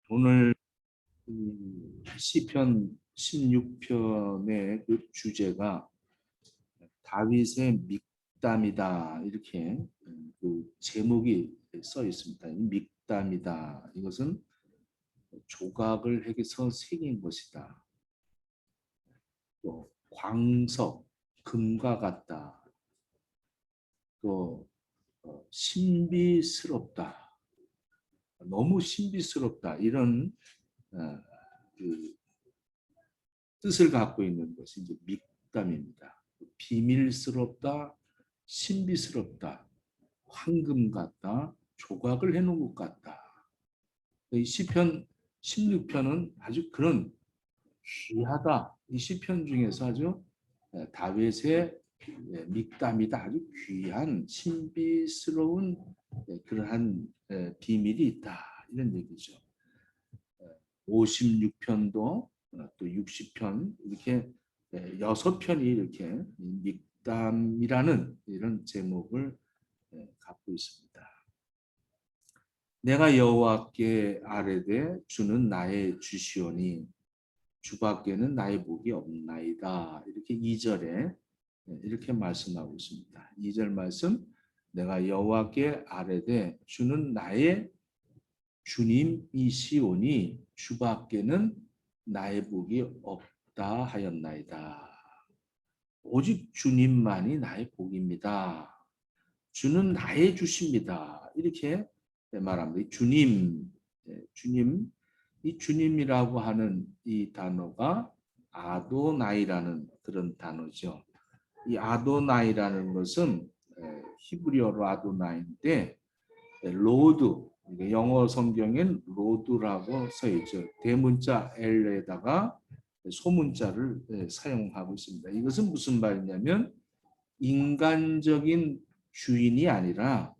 오늘 시편 16편의 그 주제가 다윗의 믹담이다 이렇게 그 제목이 써 있습니다. 이 믹담이다 이것은 조각을 해서 새긴 것이다. 또 광석 금과 같다. 또 신비스럽다. 너무 신비스럽다 이런 그 뜻을 갖고 있는 것이 이제 믹담입니다. 비밀스럽다, 신비스럽다, 황금 같다, 조각을 해놓은 것 같다. 이 시편 16편은 아주 그런 귀하다. 이 시편 중에서 아주 다윗의 믹담이다. 아주 귀한 신비스러운 그러한 비밀이 있다. 이런 얘기죠. 56편도 또 60편 이렇게 6편이 이렇게 믹담이라는 이런 제목을 갖고 있습니다. 내가 여호와께 아뢰되 주는 나의 주시오니 주밖에는 나의 복이 없나이다. 이렇게 2절에 이렇게 말씀하고 있습니다. 2절 말씀 내가 여호와께 아뢰되 주는 나의 주님이시오니 주밖에는 나의 복이 없다 하였나이다. 오직 주님만이 나의 복입니다. 주는 나의 주십니다. 이렇게 말합니다. 주님, 주님, 이 주님이라고 하는 이 단어가 아도나이라는 그런 단어죠. 이 아도나이라는 것은 히브리어로 아도나이인데 로드, 영어 성경엔 로드라고 써 있죠. 대문자 L에다가 소문자를 사용하고 있습니다. 이것은 무슨 말이냐면 인간적인 주인이 아니라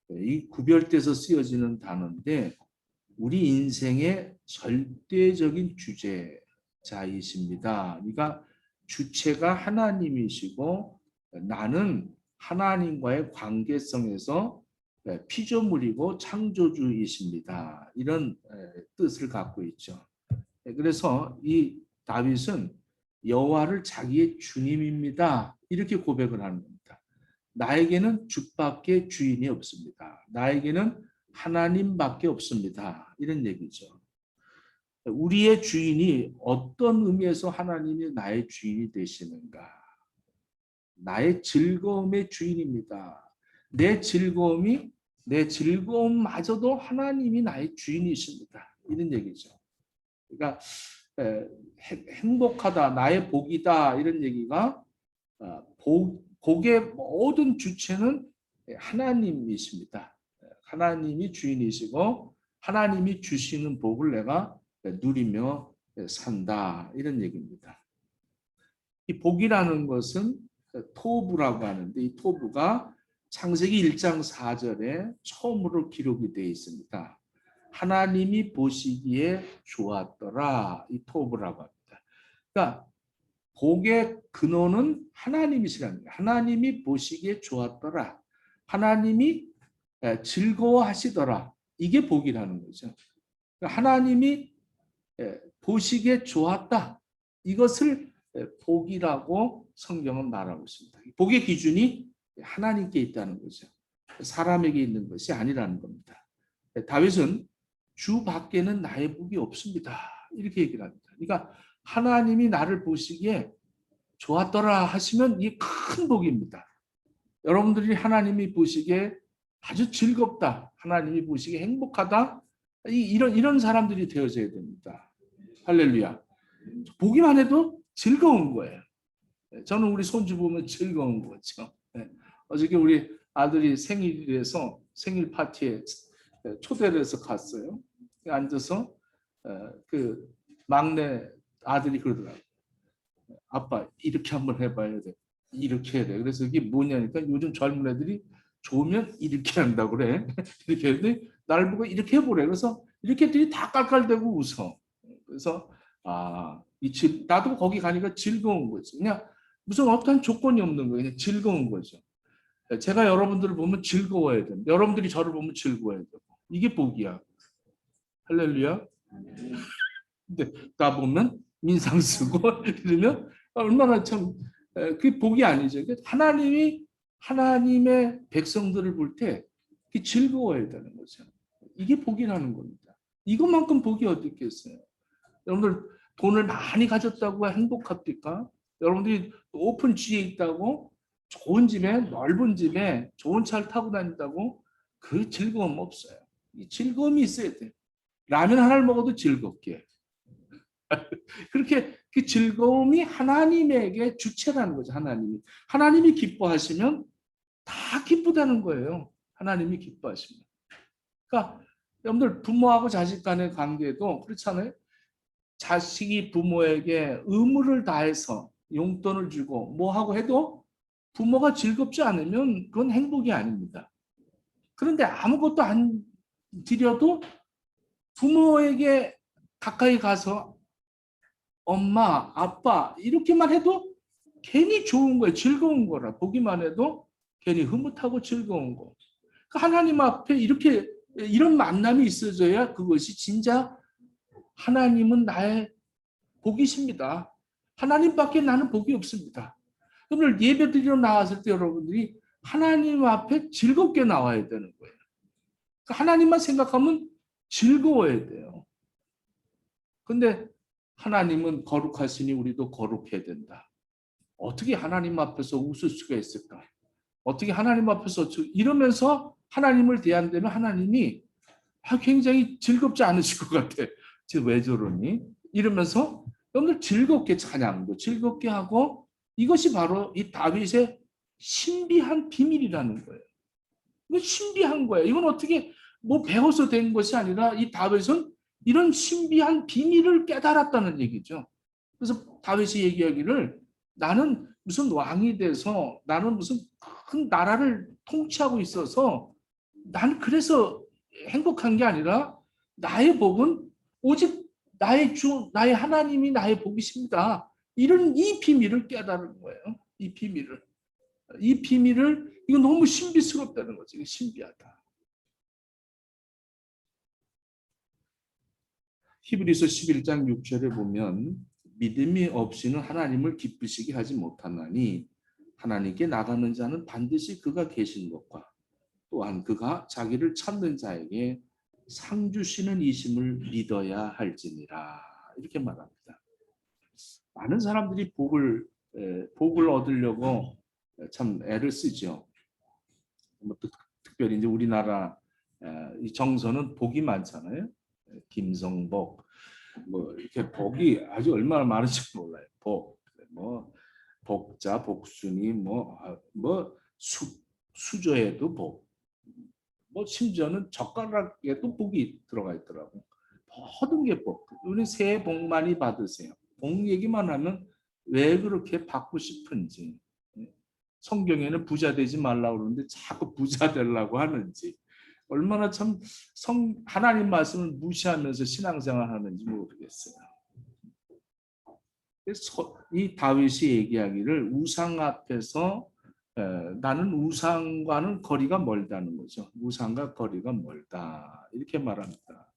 이 구별돼서 쓰여지는 단어인데 우리 인생의 절대적인 주제자이십니다. 그러니까 주체가 하나님이시고 나는 하나님과의 관계성에서 피조물이고 창조주이십니다. 이런 뜻을 갖고 있죠. 그래서 이 다윗은 여호와를 자기의 주님입니다. 이렇게 고백을 하는 겁니다. 나에게는 주밖에 주인이 없습니다. 나에게는 하나님밖에 없습니다. 이런 얘기죠. 우리의 주인이 어떤 의미에서 하나님이 나의 주인이 되시는가? 나의 즐거움의 주인입니다. 내 즐거움마저도 하나님이 나의 주인이십니다. 이런 얘기죠. 그러니까 행복하다, 나의 복이다 이런 얘기가 복의 모든 주체는 하나님이십니다. 하나님이 주인이시고 하나님이 주시는 복을 내가 누리며 산다 이런 얘기입니다. 이 복이라는 것은 토부라고 하는데 이 토부가 창세기 1장 4절에 처음으로 기록이 되어 있습니다. 하나님이 보시기에 좋았더라. 이 토부라고 합니다. 그러니까 복의 근원은 하나님이시라는 거예요. 하나님이 보시기에 좋았더라. 하나님이 즐거워하시더라. 이게 복이라는 거죠. 그러니까 하나님이 보시기에 좋았다. 이것을 복이라고 성경은 말하고 있습니다. 복의 기준이 하나님께 있다는 거죠. 사람에게 있는 것이 아니라는 겁니다. 다윗은 주 밖에는 나의 복이 없습니다. 이렇게 얘기를 합니다. 그러니까 하나님이 나를 보시기에 좋았더라 하시면 이게 큰 복입니다. 여러분들이 하나님이 보시기에 아주 즐겁다. 하나님이 보시기에 행복하다. 이런 사람들이 되어져야 됩니다. 할렐루야. 보기만 해도 즐거운 거예요. 저는 우리 손주 보면 즐거운 거죠. 어저께 우리 아들이 생일이라서 생일 파티에 초대를 해서 갔어요. 앉아서 그 막내 아들이 그러더라고요. 아빠 이렇게 한번 해봐야 돼. 이렇게 해야 돼. 그래서 이게 뭐냐니까 요즘 젊은 애들이 좋으면 이렇게 한다고 그래. 이렇게 했더니 나를 보고 이렇게 해보래. 그래서 이렇게 했더니 다 깔깔대고 웃어. 그래서 나도 거기 가니까 즐거운 거지. 그냥 무슨 어떤 조건이 없는 거예요. 그냥 즐거운 거죠. 제가 여러분들을 보면 즐거워야 돼요. 여러분들이 저를 보면 즐거워야 되고. 이게 복이야. 할렐루야. 근데 가보면 민상 쓰고 이러면 얼마나 참 그게 복이 아니죠. 하나님이 하나님의 백성들을 볼 때 즐거워야 되는 거죠. 이게 복이라는 겁니다. 이것만큼 복이 어디 있겠어요. 여러분들 돈을 많이 가졌다고 행복합니까? 여러분들이 오픈 G에 있다고 좋은 집에 넓은 집에 좋은 차를 타고 다닌다고 그 즐거움 없어요. 이 즐거움이 있어야 돼. 라면 하나를 먹어도 즐겁게. 그렇게 그 즐거움이 하나님에게 주체라는 거죠. 하나님이 기뻐하시면 다 기쁘다는 거예요. 하나님이 기뻐하시면. 그러니까 여러분들 부모하고 자식 간의 관계도 그렇잖아요. 자식이 부모에게 의무를 다해서 용돈을 주고 뭐 하고 해도 부모가 즐겁지 않으면 그건 행복이 아닙니다. 그런데 아무것도 안 드려도 부모에게 가까이 가서 엄마, 아빠 이렇게만 해도 괜히 좋은 거예요. 즐거운 거라. 보기만 해도 괜히 흐뭇하고 즐거운 거. 하나님 앞에 이렇게 이런 만남이 있어져야 그것이 진짜 하나님은 나의 복이십니다. 하나님밖에 나는 복이 없습니다. 오늘 예배 드리러 나왔을 때 여러분들이 하나님 앞에 즐겁게 나와야 되는 거예요. 하나님만 생각하면 즐거워야 돼요. 근데 하나님은 거룩하시니 우리도 거룩해야 된다. 어떻게 하나님 앞에서 웃을 수가 있을까? 어떻게 하나님 앞에서 이러면서 하나님을 대한다면 하나님이 굉장히 즐겁지 않으실 것 같아. 지금 왜 저러니? 이러면서 여러분들 즐겁게 찬양도 즐겁게 하고 이것이 바로 이 다윗의 신비한 비밀이라는 거예요. 이거 신비한 거예요. 이건 어떻게 뭐 배워서 된 것이 아니라 이 다윗은 이런 신비한 비밀을 깨달았다는 얘기죠. 그래서 다윗이 얘기하기를 나는 무슨 왕이 돼서 나는 무슨 큰 나라를 통치하고 있어서 나는 그래서 행복한 게 아니라 나의 복은 오직 나의 하나님이 나의 복이십니다. 이런 이 비밀을 깨달은 거예요. 이 비밀을 이거 너무 신비스럽다는 거죠. 신비하다. 히브리서 11장 6절에 보면 믿음이 없이는 하나님을 기쁘시게 하지 못하나니 하나님께 나가는 자는 반드시 그가 계신 것과 또한 그가 자기를 찾는 자에게 상 주시는 이심을 믿어야 할지니라 이렇게 말합니다. 많은 사람들이 복을 얻으려고 참 애를 쓰죠. 특별히 이제 우리나라 이 정서는 복이 많잖아요. 김성복 뭐 이렇게 복이 아주 얼마나 많은지 몰라요. 뭐 복자, 복순이 뭐 수저에도 복, 뭐 심지어는 젓가락에도 복이 들어가 있더라고. 모든 게 복. 우리 새해 복 많이 받으세요. 복 얘기만 하면 왜 그렇게 받고 싶은지. 성경에는 부자 되지 말라고 그러는데 자꾸 부자 되려고 하는지. 얼마나 참 하나님 말씀을 무시하면서 신앙생활 하는지 모르겠어요. 이 다윗이 얘기하기를 우상 앞에서 나는 우상과는 거리가 멀다는 거죠. 우상과 거리가 멀다. 이렇게 말합니다.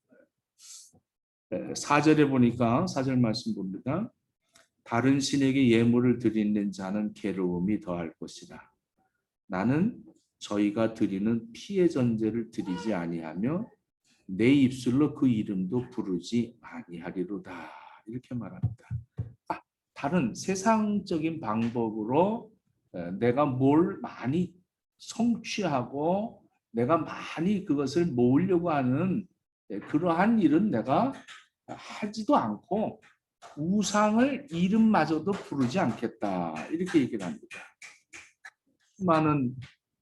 4절에 보니까 4절 말씀 봅니다. 다른 신에게 예물을 드리는 자는 괴로움이 더할 것이라. 나는 저희가 드리는 피의 전제를 드리지 아니하며 내 입술로 그 이름도 부르지 아니하리로다. 이렇게 말합니다. 다른 세상적인 방법으로 내가 뭘 많이 성취하고 내가 많이 그것을 모으려고 하는 그러한 일은 내가 하지도 않고 우상을 이름마저도 부르지 않겠다. 이렇게 얘기를 합니다. 많은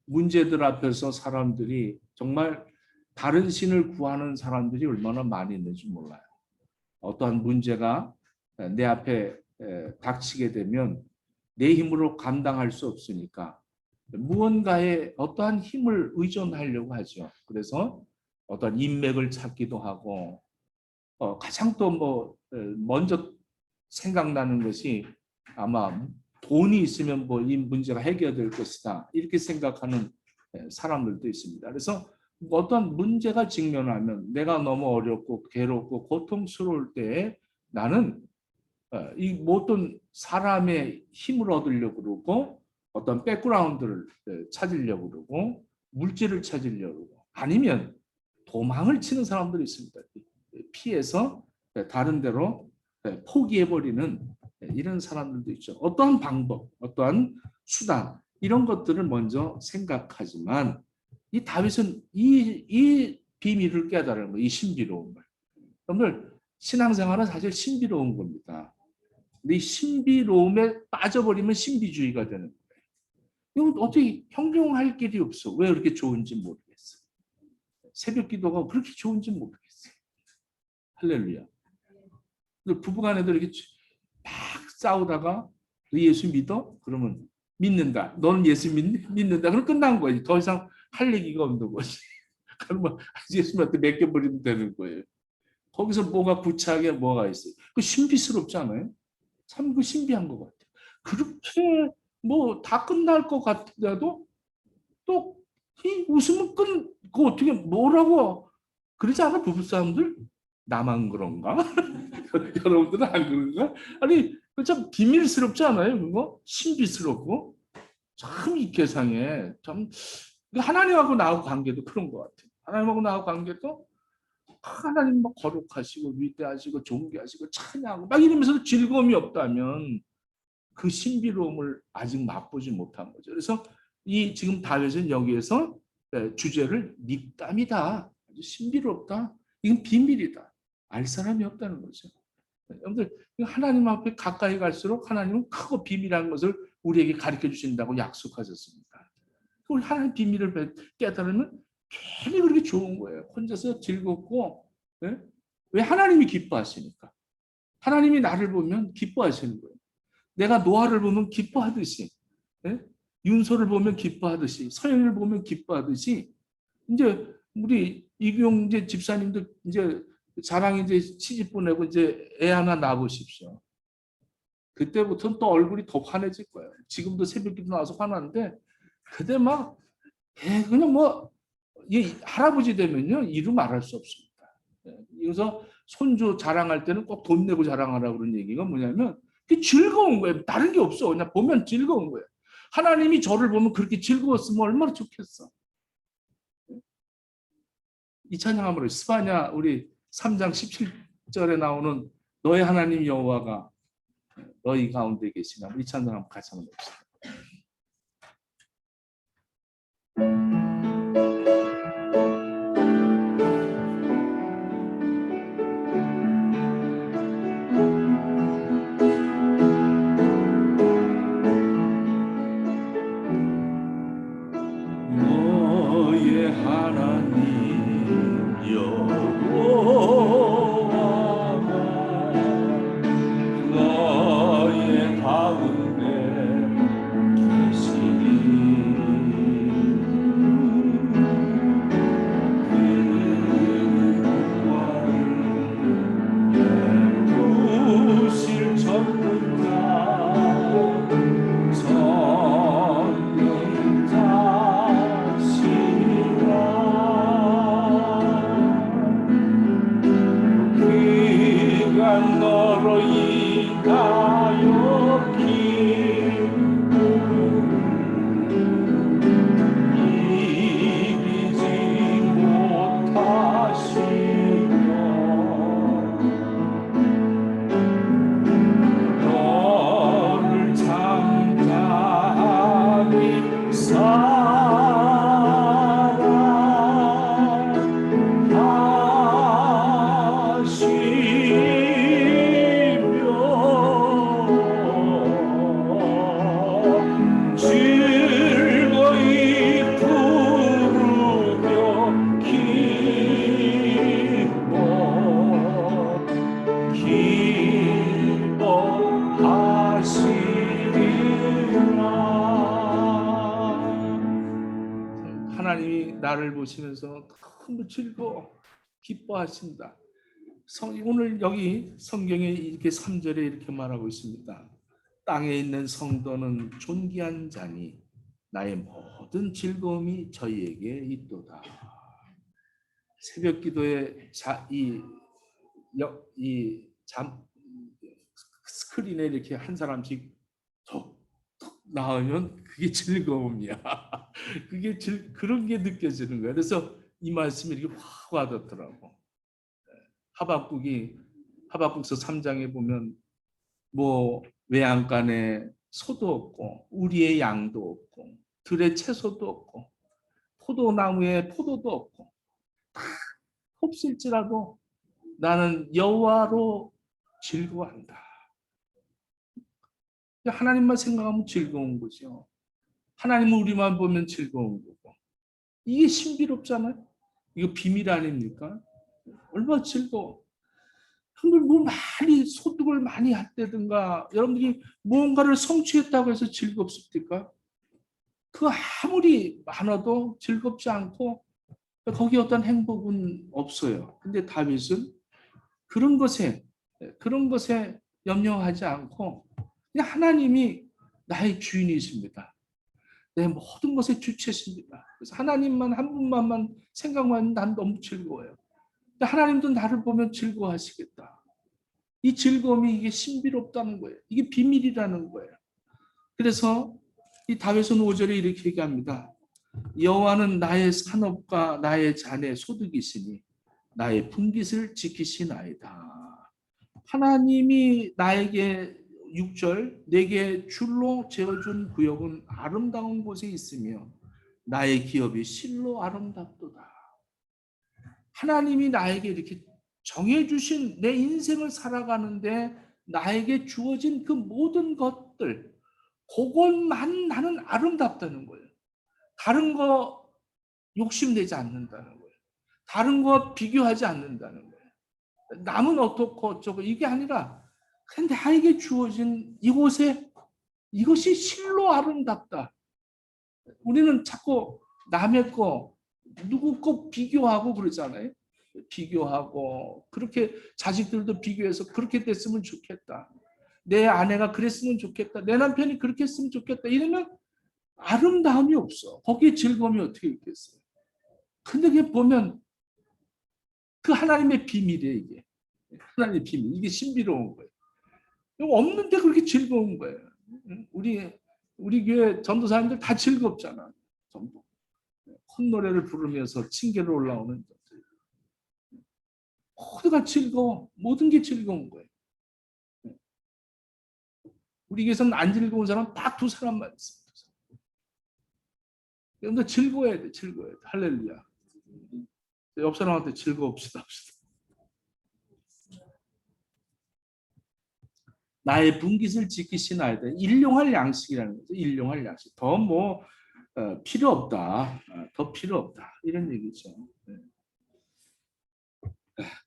문제들 앞에서 사람들이 정말 다른 신을 구하는 사람들이 얼마나 많이 있는지 몰라요. 어떠한 문제가 내 앞에 닥치게 되면 내 힘으로 감당할 수 없으니까 무언가에 어떠한 힘을 의존하려고 하죠. 그래서 어떠한 인맥을 찾기도 하고 가장 또 먼저 생각나는 것이 아마 돈이 있으면 이 문제가 해결될 것이다 이렇게 생각하는 사람들도 있습니다. 그래서 어떤 문제가 직면하면 내가 너무 어렵고 괴롭고 고통스러울 때 나는 이 모든 사람의 힘을 얻으려고 그러고 어떤 백그라운드를 찾으려고 그러고 물질을 찾으려고 그러고 아니면 도망을 치는 사람들이 있습니다. 피해서 다른 데로 포기해버리는 이런 사람들도 있죠. 어떠한 방법, 어떠한 수단 이런 것들을 먼저 생각하지만 이 다윗은 이 비밀을 깨달은 거예요. 이 신비로움을. 여러분들 신앙생활은 사실 신비로운 겁니다. 근데 이 신비로움에 빠져버리면 신비주의가 되는 거예요. 이건 어떻게 형용할 길이 없어. 왜 그렇게 좋은지 모르겠어. 새벽 기도가 그렇게 좋은지 모르겠어요. 할렐루야. 부부간에도 이렇게 막 싸우다가 너 예수 믿어? 그러면 믿는다. 너는 예수 믿는다. 그럼 끝난 거지. 더 이상 할 얘기가 없는 거지. 그러면 예수님한테 맡겨버리면 되는 거예요. 거기서 뭐가 구차하게 뭐가 있어요. 그 신비스럽지 않아요? 참 그 신비한 것 같아요. 그렇게 뭐 다 끝날 것 같더라도 또 이 웃으면 그 어떻게 뭐라고 그러지 않아 부부싸움들? 나만 그런가? 여러분들은 안 그런가? 아니 참 비밀스럽지 않아요? 그거 신비스럽고 참 이 세상에 참 하나님하고 나하고 관계도 그런 것 같아요. 하나님하고 나하고 관계도 하나님 막 거룩하시고 위대하시고 존귀하시고 찬양하고 막 이러면서도 즐거움이 없다면 그 신비로움을 아직 맛보지 못한 거죠. 그래서 이 지금 다윗은 여기에서 주제를 닉담이다. 아주 신비롭다. 이건 비밀이다. 알 사람이 없다는 거죠. 여러분들 하나님 앞에 가까이 갈수록 하나님은 크고 비밀한 것을 우리에게 가르쳐 주신다고 약속하셨습니다. 우리 하나님 비밀을 깨달으면 괜히 그렇게 좋은 거예요. 혼자서 즐겁고 예? 왜 하나님이 기뻐하시니까. 하나님이 나를 보면 기뻐하시는 거예요. 내가 노아를 보면 기뻐하듯이 예? 윤소를 보면 기뻐하듯이 서영을 보면 기뻐하듯이 이제 우리 이경재 집사님도 이제 자랑 이제 시집 보내고 이제 애 하나 낳으십시오. 그때부터는 또 얼굴이 더 환해질 거예요. 지금도 새벽기도 나와서 화나는데 그때 막 그냥 뭐 이 할아버지 되면요 이루 말할 수 없습니다. 그래서 손주 자랑할 때는 꼭 돈 내고 자랑하라고 그런 얘기가 뭐냐면 그게 즐거운 거예요. 다른 게 없어. 그냥 보면 즐거운 거예요. 하나님이 저를 보면 그렇게 즐거웠으면 얼마나 좋겠어. 이 찬양함으로 스바냐 우리 3장 17절에 나오는 너의 하나님 여호와가 너희 가운데 계시나 이 찬양 한번 같이 한번 해봅시다. 너의 하나님 여호와가 너의 가운데 계시니 그 구원을 베푸실 전능자 너로 인하여 이기지 못하시며 너를 잠잠히 하나님이 나를 보시면서 너무 즐거워 기뻐하신다. 오늘 여기 성경에 이렇게 3절에 이렇게 말하고 있습니다. 땅에 있는 성도는 존귀한 자니 나의 모든 즐거움이 저희에게 있도다. 새벽 기도에 이 스크린에 이렇게 한 사람씩 톡톡 나오면 그게 즐거움이야. 그런 게 느껴지는 거야. 그래서 이 말씀이 이렇게 확 와닿더라고. 하박국서 3장에 보면 뭐 외양간에 소도 없고 우리의 양도 없고 들의 채소도 없고 포도나무에 포도도 없고 없을지라도 나는 여호와로 즐거워한다. 하나님만 생각하면 즐거운 거죠. 하나님은 우리만 보면 즐거운 거고. 이게 신비롭잖아요. 이거 비밀 아닙니까? 얼마나 즐거워. 여러분들 뭐 많이 소득을 많이 했다든가 여러분들이 무언가를 성취했다고 해서 즐겁습니까? 그 아무리 많아도 즐겁지 않고 거기에 어떤 행복은 없어요. 근데 다윗은 그런 것에 염려하지 않고 그냥 하나님이 나의 주인이십니다. 내 모든 것의 주체십니다. 그래서 하나님만 한 분만만 생각만 난 너무 즐거워요. 하나님도 나를 보면 즐거워하시겠다. 이 즐거움이 이게 신비롭다는 거예요. 이게 비밀이라는 거예요. 그래서 이 다윗은 5절에 이렇게 얘기합니다. 여호와는 나의 산업과 나의 잔의 소득이시니 나의 분깃을 지키시나이다. 하나님이 나에게 6절 내게 줄로 재어준 구역은 아름다운 곳에 있으며 나의 기업이 실로 아름답도다. 하나님이 나에게 이렇게 정해주신 내 인생을 살아가는데 나에게 주어진 그 모든 것들 그것만 나는 아름답다는 거예요. 다른 거 욕심내지 않는다는 거예요. 다른 거 비교하지 않는다는 거예요. 남은 어떻고 어쩌고 이게 아니라 그냥 나에게 주어진 이곳에 이것이 실로 아름답다. 우리는 자꾸 남의 거 누구 거 비교하고 그러잖아요. 비교하고 그렇게 자식들도 비교해서 그렇게 됐으면 좋겠다. 내 아내가 그랬으면 좋겠다. 내 남편이 그렇게 했으면 좋겠다. 이러면 아름다움이 없어. 거기에 즐거움이 어떻게 있겠어요. 근데 그게 보면 그 하나님의 비밀이에요. 이게 하나님의 비밀. 이게 신비로운 거예요. 없는데 그렇게 즐거운 거예요. 우리 교회 전도사님들 다 즐겁잖아. 전부 콧노래를 부르면서 층계로 올라오는 것들. 모두가 즐거워. 모든 게 즐거운 거예요. 우리 교회에서는 안 즐거운 사람 딱 두 사람만 있습니다. 여러분들 즐거워야 돼. 즐거워야 돼. 할렐루야. 옆 사람한테 즐거웁시다. 나의 분깃을 지키시나이다. 일용할 양식이라는 거죠. 일용할 양식. 더 뭐 필요 없다. 더 필요 없다. 이런 얘기죠.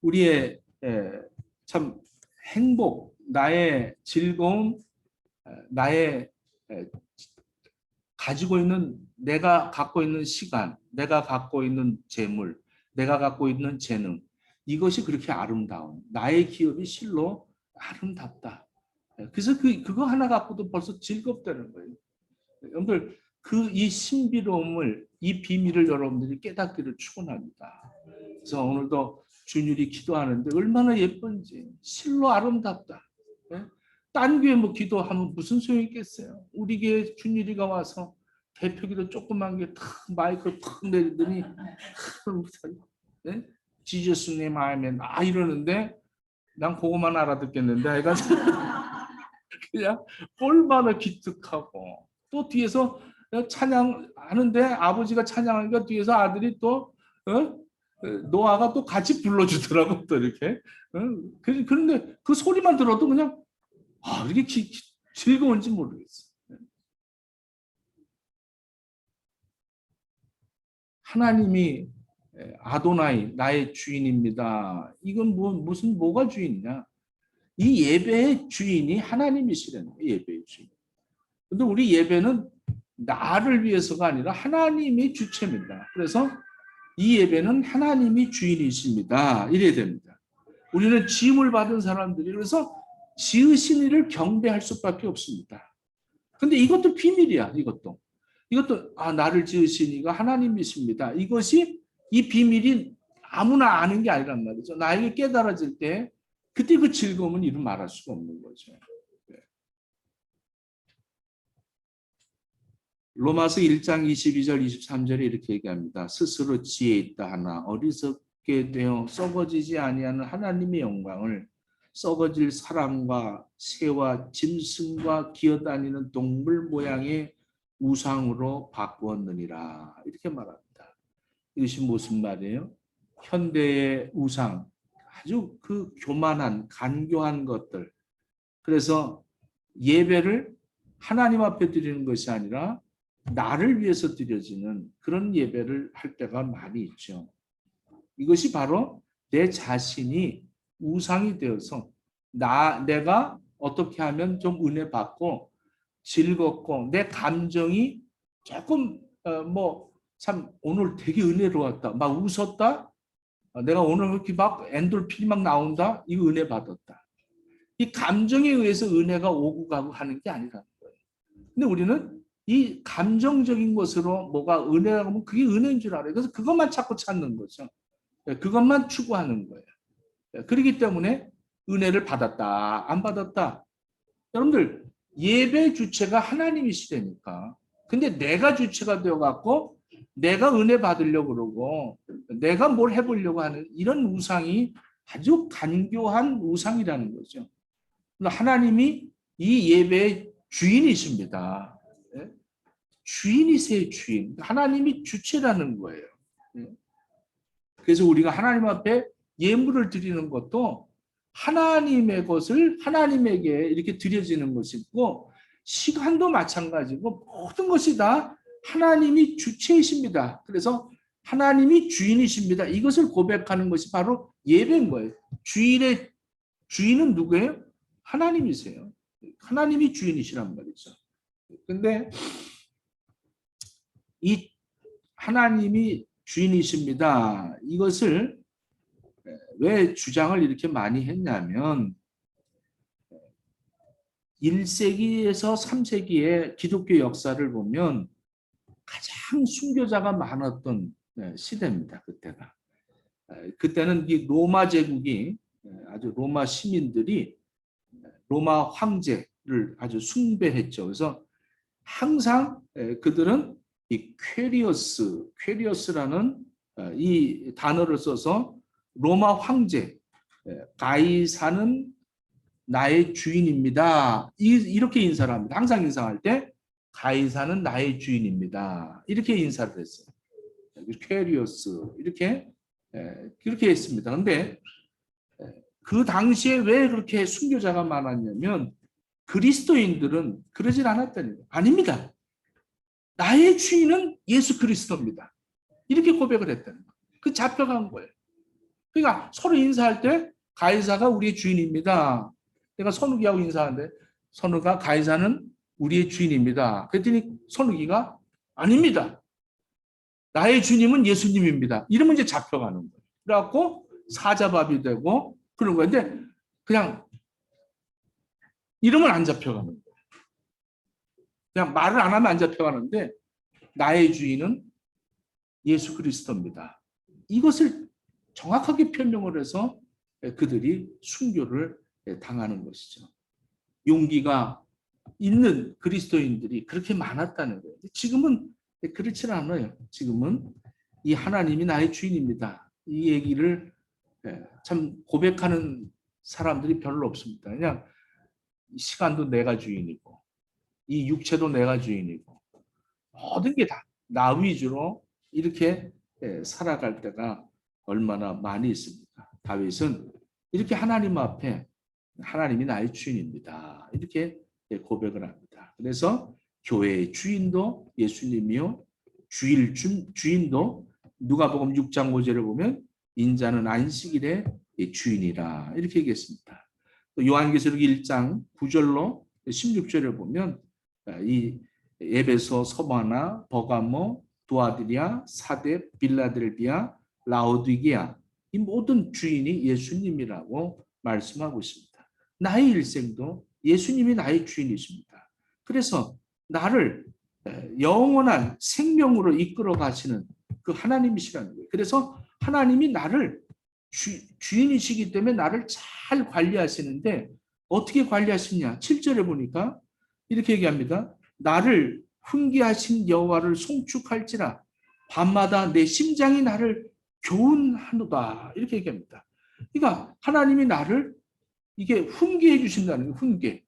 우리의 참 행복, 나의 즐거움, 나의 가지고 있는 내가 갖고 있는 시간, 내가 갖고 있는 재물, 내가 갖고 있는 재능 이것이 그렇게 아름다운 나의 기업이 실로 아름답다. 그래서 그거 하나 갖고도 벌써 즐겁다는 거예요. 여러분들 이 신비로움을 이 비밀을 여러분들이 깨닫기를 축원합니다. 그래서 오늘도 주일이 기도하는데 얼마나 예쁜지 실로 아름답다. 딴 교회 뭐 기도하면 무슨 소용이 있겠어요. 우리 교회 주일이가 와서 대표기도 조그만 게 탁 마이크를 탁 내리더니 지저스 내 마음에 이러는데 난 그거만 알아듣겠는데 하여간 그냥 얼마나 기특하고 또 뒤에서 찬양하는데 아버지가 찬양하니까 뒤에서 아들이 또 노아가 또 같이 불러주더라고 또 이렇게 그런데 그 소리만 들어도 그냥 이렇게 즐거운지 모르겠어. 하나님이 아도나이 나의 주인입니다. 이건 뭐가 주인이냐? 이 예배의 주인이 하나님이시라는 거예요. 예배의 주인. 근데 우리 예배는 나를 위해서가 아니라 하나님이 주체입니다. 그래서 이 예배는 하나님이 주인이십니다. 이래야 됩니다. 우리는 지음을 받은 사람들이 그래서 지으신 이를 경배할 수밖에 없습니다. 근데 이것도 비밀이야. 이것도 나를 지으신 이가 하나님이십니다. 이것이 이 비밀이 아무나 아는 게 아니란 말이죠. 나에게 깨달아질 때 그때 그 즐거움은 이루 말할 수가 없는 거죠. 로마서 1장 22절 23절에 이렇게 얘기합니다. 스스로 지혜 있다 하나 어리석게 되어 썩어지지 아니하는 하나님의 영광을 썩어질 사람과 새와 짐승과 기어다니는 동물 모양의 우상으로 바꾸었느니라. 이렇게 말합니다. 이것이 무슨 말이에요? 현대의 우상, 아주 그 교만한 간교한 것들. 그래서 예배를 하나님 앞에 드리는 것이 아니라 나를 위해서 드려지는 그런 예배를 할 때가 많이 있죠. 이것이 바로 내 자신이 우상이 되어서 내가 어떻게 하면 좀 은혜 받고 즐겁고 내 감정이 조금 참 오늘 되게 은혜로웠다. 막 웃었다. 내가 오늘 이렇게 막 엔돌핀이 막 나온다. 이거 은혜 받았다. 이 감정에 의해서 은혜가 오고 가고 하는 게 아니라는 거예요. 근데 우리는 이 감정적인 것으로 뭐가 은혜라고 하면 그게 은혜인 줄 알아요. 그래서 그것만 자꾸 찾는 거죠. 그것만 추구하는 거예요. 그렇기 때문에 은혜를 받았다, 안 받았다. 여러분들 예배 주체가 하나님이시다니까. 근데 내가 주체가 되어갖고 내가 은혜 받으려고 그러고 내가 뭘 해보려고 하는 이런 우상이 아주 간교한 우상이라는 거죠. 하나님이 이 예배의 주인이십니다. 주인이세요, 주인. 하나님이 주체라는 거예요. 그래서 우리가 하나님 앞에 예물을 드리는 것도 하나님의 것을 하나님에게 이렇게 드려지는 것이고 시간도 마찬가지고 모든 것이 다 하나님이 주체이십니다. 그래서 하나님이 주인이십니다. 이것을 고백하는 것이 바로 예배인 거예요. 주인은 누구예요? 하나님이세요. 하나님이 주인이시란 말이죠. 근데 이 하나님이 주인이십니다. 이것을 왜 주장을 이렇게 많이 했냐면 1세기에서 3세기의 기독교 역사를 보면 가장 순교자가 많았던 시대입니다. 그때가. 그때는 이 로마 제국이 아주 로마 시민들이 로마 황제를 아주 숭배했죠. 그래서 항상 그들은 이 퀘리어스라는 이 단어를 써서 로마 황제, 가이사는 나의 주인입니다. 이렇게 인사를 합니다. 항상 인사할 때 가이사는 나의 주인입니다. 이렇게 인사를 했어요. 퀘리어스 이렇게 그렇게 했습니다. 그런데 그 당시에 왜 그렇게 순교자가 많았냐면 그리스도인들은 그러질 않았다는 거예요. 아닙니다. 나의 주인은 예수 그리스도입니다. 이렇게 고백을 했다는 거예요. 그 잡혀간 거예요. 그러니까 서로 인사할 때 가이사가 우리의 주인입니다. 내가 선우기하고 인사하는데 선우가 가이사는 우리의 주인입니다. 그랬더니 선우기가 아닙니다. 나의 주님은 예수님입니다. 이러면 이제 잡혀가는 거예요. 그래갖고 사자밥이 되고 그런 거예요. 근데 그냥 이러면 안 잡혀가는 거예요. 그냥 말을 안 하면 안 잡혀가는데 나의 주인은 예수 그리스도입니다. 이것을 정확하게 표명을 해서 그들이 순교를 당하는 것이죠. 용기가 있는 그리스도인들이 그렇게 많았다는 거예요. 지금은 그렇지 않아요. 지금은 이 하나님이 나의 주인입니다. 이 얘기를 참 고백하는 사람들이 별로 없습니다. 그냥 시간도 내가 주인이고 이 육체도 내가 주인이고 모든 게 다 나 위주로 이렇게 살아갈 때가 얼마나 많이 있습니까? 다윗은 이렇게 하나님 앞에 하나님이 나의 주인입니다. 이렇게 고백을 합니다. 그래서 교회의 주인도 예수님이요. 주인도 누가복음 6장 5절을 보면 인자는 안식일의 주인이라 이렇게 얘기했습니다. 또 요한계시록 1장 9절로 16절을 보면 이 에베소, 서바나, 버가모, 두아디리아, 사데, 빌라델비아, 라오디게아 이 모든 주인이 예수님이라고 말씀하고 있습니다. 나의 일생도 예수님이 나의 주인이십니다. 그래서 나를 영원한 생명으로 이끌어 가시는 그 하나님이시라는 거예요. 그래서 하나님이 나를 주인이시기 때문에 나를 잘 관리하시는데 어떻게 관리하시냐? 7절에 보니까 이렇게 얘기합니다. 나를 훈계하신 여호와를 송축할지라 밤마다 내 심장이 나를 교훈하노다. 이렇게 얘기합니다. 그러니까 하나님이 나를 이게 훈계해 주신다는 거예요. 훈계.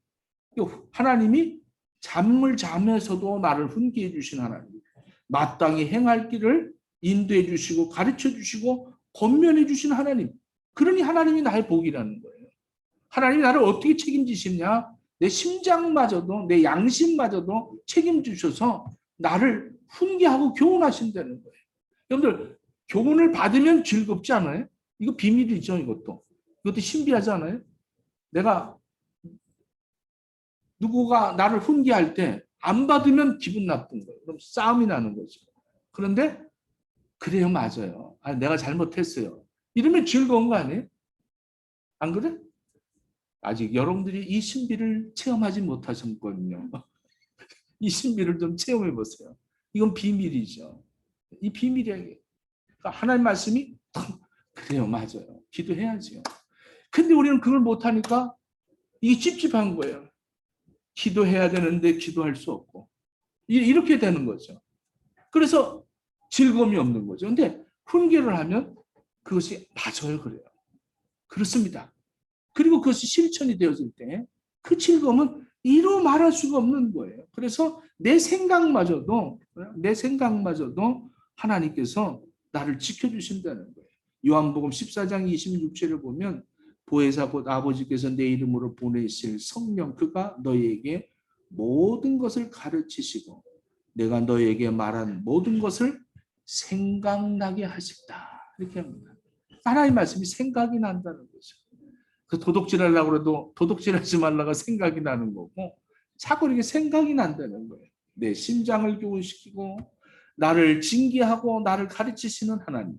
하나님이 잠을 자면서도 나를 훈계해 주신 하나님. 마땅히 행할 길을 인도해 주시고 가르쳐 주시고 권면해 주신 하나님. 그러니 하나님이 나의 복이라는 거예요. 하나님이 나를 어떻게 책임지시냐? 내 심장마저도 내 양심마저도 책임지셔서 나를 훈계하고 교훈하신다는 거예요. 여러분들 교훈을 받으면 즐겁지 않아요? 이거 비밀이죠. 이것도 신비하지 않아요? 내가 누구가 나를 훈계할 때 안 받으면 기분 나쁜 거예요. 그럼 싸움이 나는 거죠. 그런데 그래요, 맞아요. 내가 잘못했어요. 이러면 즐거운 거 아니에요? 안 그래? 아직 여러분들이 이 신비를 체험하지 못하셨거든요. 이 신비를 좀 체험해 보세요. 이건 비밀이죠. 이 비밀이에요. 그러니까 하나님 말씀이 그래요, 맞아요. 기도해야지요. 근데 우리는 그걸 못하니까 이게 찝찝한 거예요. 기도해야 되는데 기도할 수 없고 이렇게 되는 거죠. 그래서 즐거움이 없는 거죠. 근데 훈계를 하면 그것이 맞아요, 그래요. 그렇습니다. 그리고 그것이 실천이 되어질 때 그 즐거움은 이루 말할 수가 없는 거예요. 그래서 내 생각마저도 하나님께서 나를 지켜주신다는 거예요. 요한복음 14장 26절을 보면 보혜사 곧 아버지께서 내 이름으로 보내실 성령 그가 너희에게 모든 것을 가르치시고 내가 너희에게 말한 모든 것을 생각나게 하시다. 이렇게 합니다. 하나님 말씀이 생각이 난다는 거죠. 그 도둑질하려고 해도 도둑질하지 말라가 생각이 나는 거고 자꾸 이렇게 생각이 난다는 거예요. 내 심장을 교훈시키고 나를 징계하고 나를 가르치시는 하나님,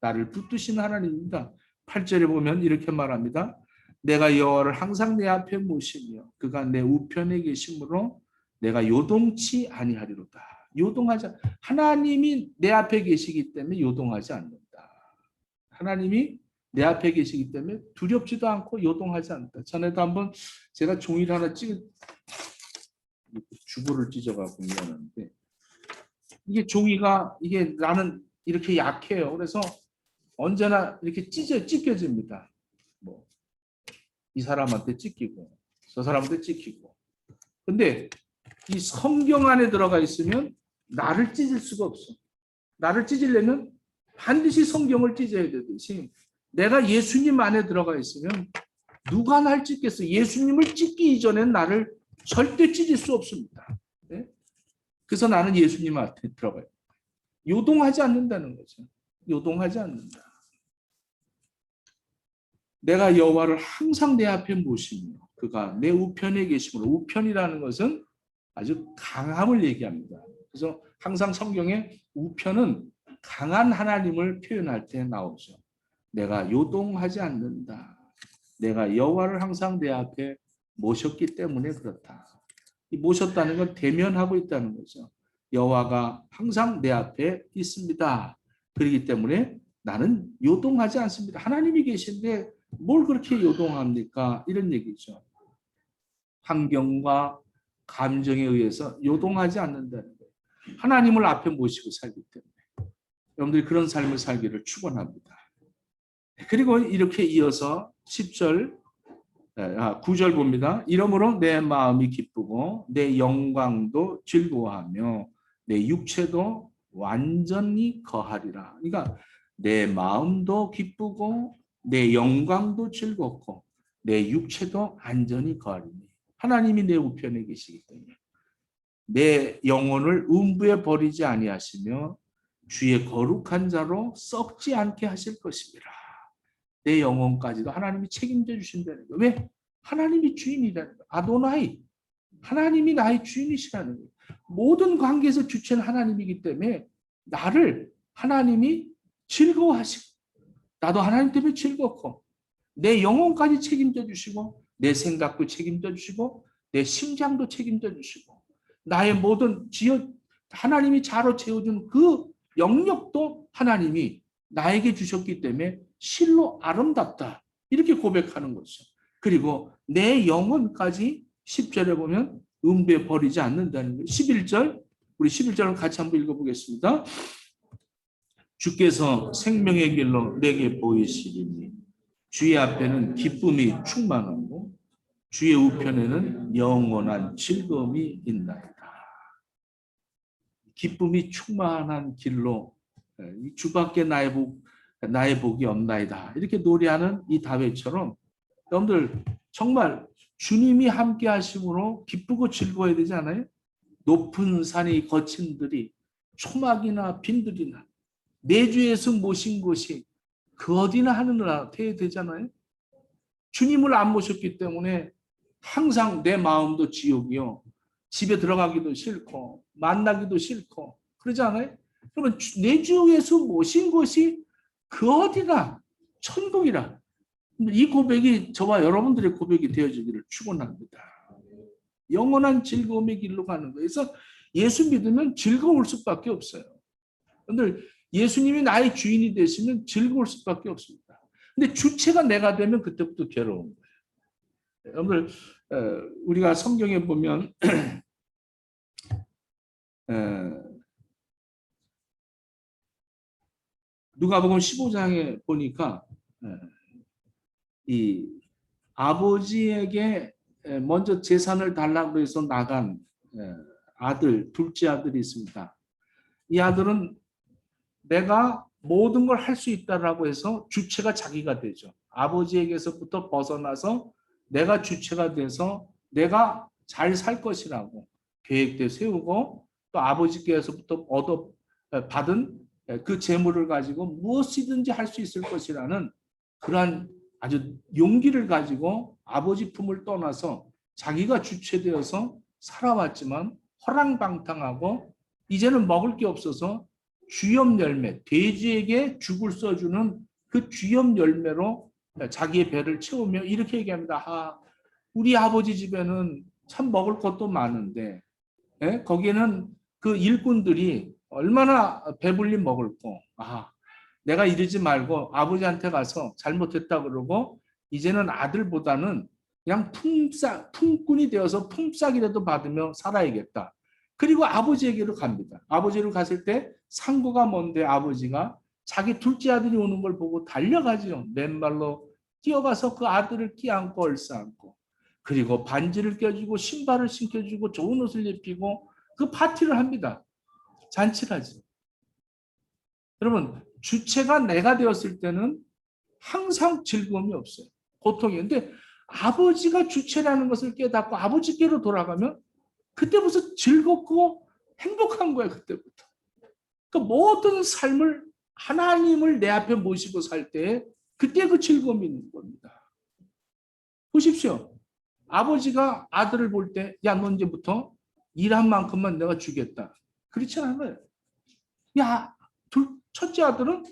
나를 붙드시는 하나님입니다. 8절에 보면 이렇게 말합니다. 내가 여호와를 항상 내 앞에 모시며 그가 내 우편에 계심으로 내가 요동치 아니하리로다. 요동하지 하나님이 내 앞에 계시기 때문에 요동하지 않는다. 하나님이 내 앞에 계시기 때문에 두렵지도 않고 요동하지 않는다. 전에도 한번 제가 종이를 하나 주보를 찢어가고 미안한데 이게 종이가 이게 나는 이렇게 약해요. 그래서 언제나 이렇게 찢겨집니다. 뭐 이 사람한테 찢기고 저 사람한테 찢기고. 근데 이 성경 안에 들어가 있으면 나를 찢을 수가 없어. 나를 찢으려면 반드시 성경을 찢어야 되듯이 내가 예수님 안에 들어가 있으면 누가 날 찢겠어? 예수님을 찢기 이전엔 나를 절대 찢을 수 없습니다. 네? 그래서 나는 예수님 앞에 들어가요. 요동하지 않는다는 거죠. 요동하지 않는다. 내가 여호와를 항상 내 앞에 모시며 그가 내 우편에 계심으로 우편이라는 것은 아주 강함을 얘기합니다. 그래서 항상 성경에 우편은 강한 하나님을 표현할 때 나오죠. 내가 요동하지 않는다. 내가 여호와를 항상 내 앞에 모셨기 때문에 그렇다. 이 모셨다는 건 대면하고 있다는 거죠. 여호와가 항상 내 앞에 있습니다. 그렇기 때문에 나는 요동하지 않습니다. 하나님이 계신데 뭘 그렇게 요동합니까? 이런 얘기죠. 환경과 감정에 의해서 요동하지 않는다는 거예요. 하나님을 앞에 모시고 살기 때문에 여러분들이 그런 삶을 살기를 축원합니다. 그리고 이렇게 이어서 10절, 9절 봅니다. 이러므로 내 마음이 기쁘고 내 영광도 즐거워하며 내 육체도 완전히 거하리라. 그러니까 내 마음도 기쁘고 내 영광도 즐겁고 내 육체도 안전히 거하리니 하나님이 내 우편에 계시기 때문에 내 영혼을 음부에 버리지 아니하시며 주의 거룩한 자로 썩지 않게 하실 것입니다. 내 영혼까지도 하나님이 책임져 주신다는 거예요. 왜? 하나님이 주인이라는 거예요. 아도나이. 하나님이 나의 주인이시라는 거예요. 모든 관계에서 주체는 하나님이기 때문에 나를 하나님이 즐거워하시고 나도 하나님 때문에 즐겁고 내 영혼까지 책임져 주시고 내 생각도 책임져 주시고 내 심장도 책임져 주시고 나의 모든 하나님이 자로 채워준 그 영역도 하나님이 나에게 주셨기 때문에 실로 아름답다. 이렇게 고백하는 거죠. 그리고 내 영혼까지 10절에 보면 음부에 버리지 않는다는 거예요. 11절, 우리 11절을 같이 한번 읽어보겠습니다. 주께서 생명의 길로 내게 보이시리니 주의 앞에는 기쁨이 충만하고 주의 우편에는 영원한 즐거움이 있나이다. 기쁨이 충만한 길로 이 주밖에 나의 복이 없나이다. 이렇게 노래하는 이 다윗처럼 여러분들 정말 주님이 함께 하심으로 기쁘고 즐거워야 되지 않아요? 높은 산이 거친 들이 초막이나 빈들이나 내주에서 모신 곳이 그 어디나 하느라 돼야 되잖아요. 주님을 안 모셨기 때문에 항상 내 마음도 지옥이요. 집에 들어가기도 싫고 만나기도 싫고 그러지 않아요? 그러면 내주에서 모신 곳이 그 어디나 천국이라. 이 고백이 저와 여러분들의 고백이 되어지기를 축원합니다. 영원한 즐거움의 길로 가는 거예요. 그래서 예수 믿으면 즐거울 수밖에 없어요. 여러분들 예수님이 나의 주인이 되시면 즐거울 수밖에 없습니다. 근데 주체가 내가 되면 그때부터 괴로운 거예요. 여러분들 우리가 성경에 보면 누가복음 15장에 보니까 이 아버지에게 먼저 재산을 달라고 해서 나간 아들, 둘째 아들이 있습니다. 이 아들은 내가 모든 걸 할 수 있다라고 해서 주체가 자기가 되죠. 아버지에게서부터 벗어나서 내가 주체가 돼서 내가 잘 살 것이라고 계획도 세우고 또 아버지께서부터 받은 그 재물을 가지고 무엇이든지 할 수 있을 것이라는 그러한 아주 용기를 가지고 아버지 품을 떠나서 자기가 주체되어서 살아왔지만 허랑방탕하고 이제는 먹을 게 없어서 주염 열매, 돼지에게 죽을 써주는 그 주염 열매로 자기의 배를 채우며 이렇게 얘기합니다. 아, 우리 아버지 집에는 참 먹을 것도 많은데 거기에는 그 일꾼들이 얼마나 배불리 먹을 거. 아, 내가 이러지 말고 아버지한테 가서 잘못했다 그러고 이제는 아들보다는 그냥 품꾼이 되어서 품삯이라도 받으며 살아야겠다. 그리고 아버지에게로 갑니다. 아버지로 갔을 때 상고가 뭔데 아버지가 자기 둘째 아들이 오는 걸 보고 달려가죠. 맨발로 뛰어가서 그 아들을 끼안고 얼싸안고 그리고 반지를 껴주고 신발을 신겨주고 좋은 옷을 입히고 그 파티를 합니다. 잔치를 하죠. 여러분 주체가 내가 되었을 때는 항상 즐거움이 없어요. 고통이었는데 아버지가 주체라는 것을 깨닫고 아버지께로 돌아가면 그때부터 즐겁고 행복한 거예요. 그때부터. 그러니까 모든 삶을 하나님을 내 앞에 모시고 살 때 그때 그 즐거움이 있는 겁니다. 보십시오. 아버지가 아들을 볼 때 야, 너 이제부터 일한 만큼만 내가 주겠다. 그렇지 않아요. 야, 첫째 아들은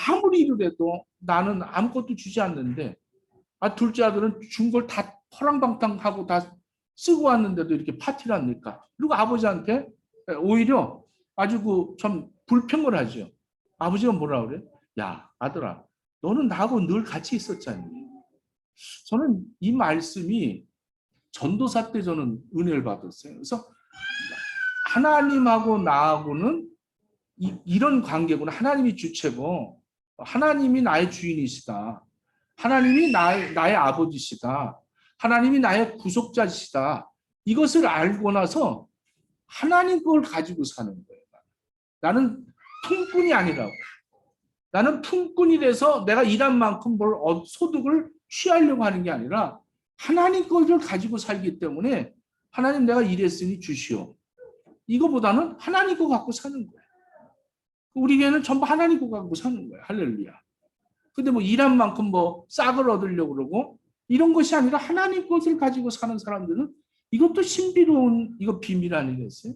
아무리 일을 해도 나는 아무것도 주지 않는데 둘째 아들은 준 걸 다 허랑방탕하고 다 쓰고 왔는데도 이렇게 파티를 합니까? 그리고 아버지한테 오히려 아주 참 불평을 하죠. 아버지가 뭐라 그래? 야, 아들아, 너는 나하고 늘 같이 있었잖니. 저는 이 말씀이 전도사 때 저는 은혜를 받았어요. 그래서 하나님하고 나하고는 이런 관계구나. 하나님이 주체고 하나님이 나의 주인이시다. 하나님이 나의 아버지시다. 하나님이 나의 구속자시다. 이것을 알고 나서 하나님 걸 가지고 사는 거예요. 나는 품꾼이 아니라고. 나는 품꾼이 돼서 내가 일한 만큼 소득을 취하려고 하는 게 아니라 하나님 것을 가지고 살기 때문에 하나님 내가 일했으니 주시오. 이거보다는 하나님 거 갖고 사는 거예요. 우리 교회는 전부 하나님 거 갖고 사는 거예요. 할렐루야. 근데 일한 만큼 싹을 얻으려고 그러고 이런 것이 아니라 하나님 것을 가지고 사는 사람들은 이것도 신비로운 비밀 아니겠어요?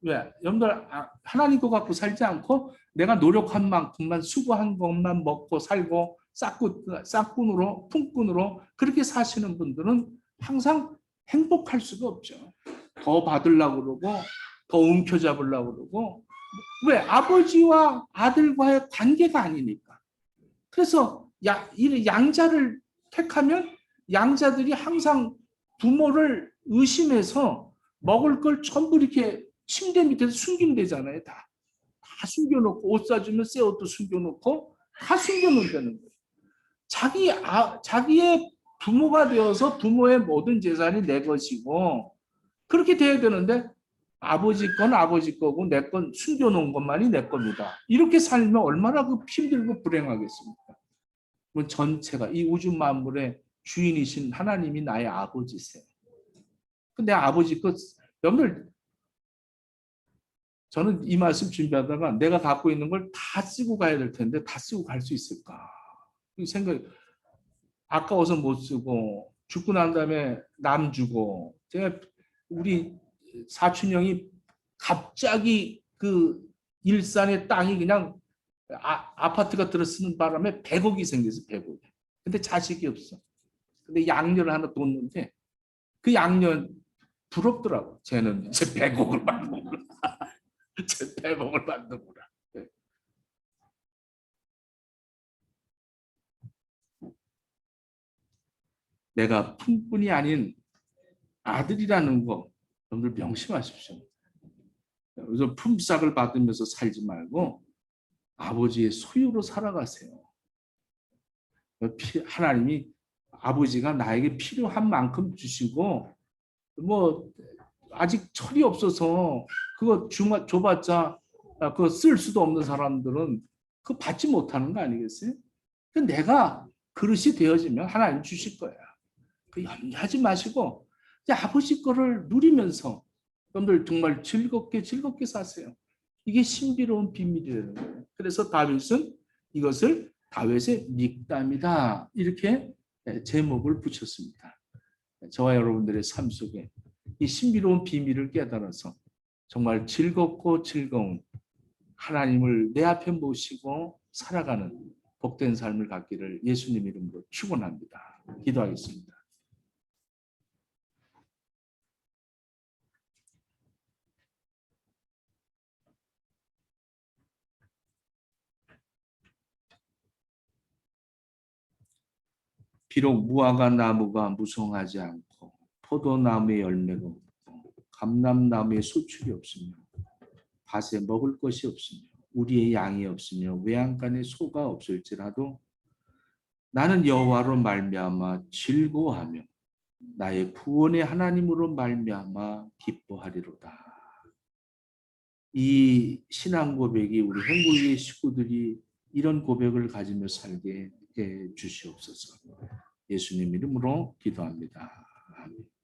왜? 여러분들 하나님 거 갖고 살지 않고 내가 노력한 만큼만 수고한 것만 먹고 살고 싹꾼으로 품꾼으로 그렇게 사시는 분들은 항상 행복할 수가 없죠. 더 받으려고 그러고 더 움켜잡으려고 그러고 왜? 아버지와 아들과의 관계가 아니니까. 그래서 이 양자를 택하면 양자들이 항상 부모를 의심해서 먹을 걸 전부 이렇게 침대 밑에서 숨긴대잖아요. 다 숨겨놓고 옷 사주면 새 옷도 숨겨놓고 다 숨겨놓는다는 거예요. 자기의 부모가 되어서 부모의 모든 재산이 내 것이고 그렇게 돼야 되는데 아버지 건 아버지 거고 내 건 숨겨놓은 것만이 내 겁니다. 이렇게 살면 얼마나 힘들고 불행하겠습니까? 전체가 이 우주 만물의 주인이신 하나님이 나의 아버지세요. 근데 아버지 것 여러분들 저는 이 말씀 준비하다가 내가 갖고 있는 걸 다 쓰고 가야 될 텐데 다 쓰고 갈 수 있을까? 이 생각 아까워서 못 쓰고 죽고 난 다음에 남 주고 제가 우리 사촌 형이 갑자기 그 일산의 땅이 그냥 아파트가 들어서는 바람에 100억이 생겨서 100억. 근데 자식이 없어. 근데 양녀를 하나 뒀는데 그 양녀 부럽더라고. 쟤는 이제 100억을 만드구나. 쟤 100억을 만드구나. 네. 내가 품뿐이 아닌 아들이라는 거 여러분들 명심하십시오. 그래서 품삯을 받으면서 살지 말고 아버지의 소유로 살아가세요. 하나님이 아버지가 나에게 필요한 만큼 주시고 뭐 아직 철이 없어서 그거 줘봤자 그거 쓸 수도 없는 사람들은 그거 받지 못하는 거 아니겠어요? 내가 그릇이 되어지면 하나님 주실 거야. 그 염려하지 마시고 이제 아버지 거를 누리면서 여러분들 정말 즐겁게 사세요. 이게 신비로운 비밀이라는 거예요. 그래서 다윗은 이것을 다윗의 믹담이다 이렇게 제목을 붙였습니다. 저와 여러분들의 삶 속에 이 신비로운 비밀을 깨달아서 정말 즐겁고 즐거운 하나님을 내 앞에 모시고 살아가는 복된 삶을 갖기를 예수님 이름으로 축원합니다. 기도하겠습니다. 비록 무화과 나무가 무성하지 않고 포도나무의 열매가 없고 감람나무의 소출이 없으며 밭에 먹을 것이 없으며 우리의 양이 없으며 외양간에 소가 없을지라도 나는 여호와로 말미암아 즐거워하며 나의 구원의 하나님으로 말미암아 기뻐하리로다. 이 신앙 고백이 우리 행복의 식구들이 이런 고백을 가지며 살게 해 주시옵소서. 예수님 이름으로 기도합니다. 아멘.